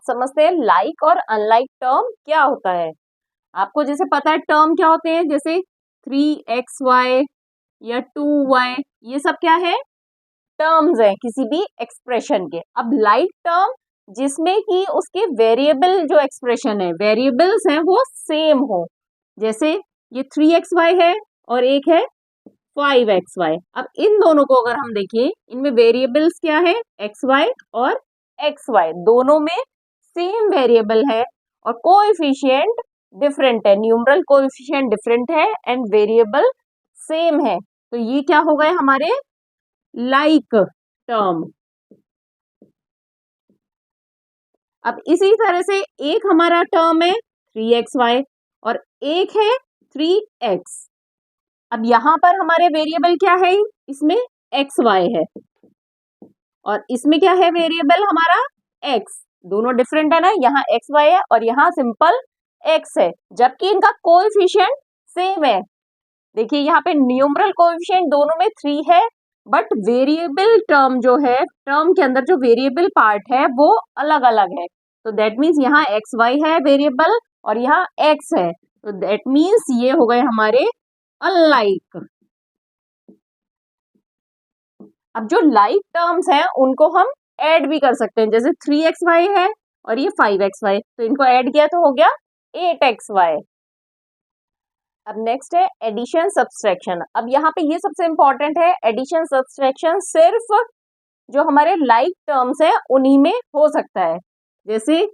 समझते हैं लाइक और अनलाइक टर्म क्या होता है। आपको जैसे पता है टर्म क्या होते हैं, जैसे 3xy या 2y, ये सब क्या है, टर्म्स है किसी भी एक्सप्रेशन के। अब लाइक टर्म जिसमें कि उसके वेरिएबल जो एक्सप्रेशन है, वेरिएबल्स हैं वो सेम हो, जैसे ये 3xy है और एक है 5xy। अब इन दोनों को अगर हम देखें, इनमें वेरिएबल्स क्या है, xy और xy, दोनों में सेम वेरिएबल है और कोएफिशिएंट डिफरेंट है, न्यूमरल कोएफिशिएंट डिफरेंट है एंड वेरिएबल सेम है। तो ये क्या हो गए हमारे लाइक टर्म। अब इसी तरह से एक हमारा टर्म है 3xy और एक है 3x। अब यहां पर हमारे वेरिएबल क्या है, इसमें xy है और इसमें क्या है वेरिएबल हमारा x, दोनों डिफरेंट है ना, यहाँ xy है और यहाँ सिंपल x है, जबकि इनका कोएफिशिएंट सेम है। देखिए यहाँ पे न्यूमरल कोएफिशिएंट दोनों में 3 है, बट वेरिएबल टर्म जो है, टर्म के अंदर जो वेरिएबल पार्ट है वो अलग अलग है। तो दैट मीन्स यहाँ xy है वेरिएबल और यहाँ x है, तो दैट मीन्स ये हो गए हमारे अनलाइक। अब जो लाइक टर्म्स हैं उनको हम ऐड भी कर सकते हैं, जैसे 3xy है और ये 5xy, तो इनको ऐड किया तो हो गया 8xy। अब नेक्स्ट है एडिशन सब्सट्रैक्शन। अब यहाँ पे ये सबसे इंपॉर्टेंट है, एडिशन सब्सट्रैक्शन सिर्फ जो हमारे लाइक टर्म्स हैं उन्हीं में हो सकता है, जैसे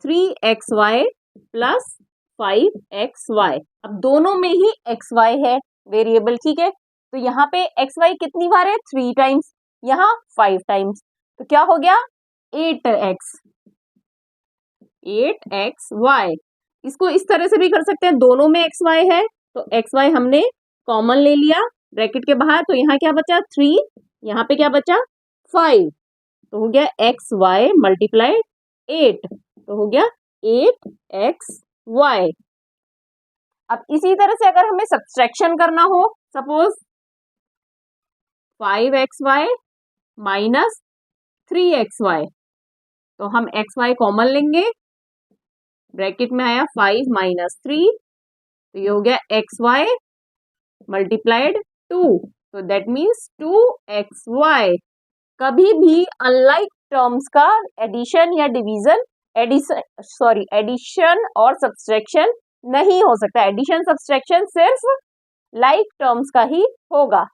3xy प्लस 5xy। अब दोनों में ही xy है वेरिएबल, ठीक है, तो यहाँ पे xy कितनी बार है, 3 टाइम्स, यहाँ 5 टाइम्स, तो क्या हो गया 8xy। इसको इस तरह से भी कर सकते हैं, दोनों में xy है तो xy हमने कॉमन ले लिया ब्रैकेट के बाहर, तो यहाँ क्या बचा 3, यहाँ पे क्या बचा 5, तो हो गया xy मल्टीप्लाइड 8, तो हो गया 8xy। अब इसी तरह से अगर हमें सब्सट्रैक्शन करना हो, सपोज 5xy माइनस 3xy, तो हम xy कॉमन लेंगे, ब्रैकेट में आया 5 माइनस 3, तो ये हो गया xy मल्टीप्लाइड 2, तो दैट मीन्स 2xy। कभी भी अनलाइक टर्म्स का एडिशन या डिवीजन, एडिशन और सब्सट्रैक्शन नहीं हो सकता। एडिशन सब्सट्रैक्शन सिर्फ लाइक टर्म्स का ही होगा।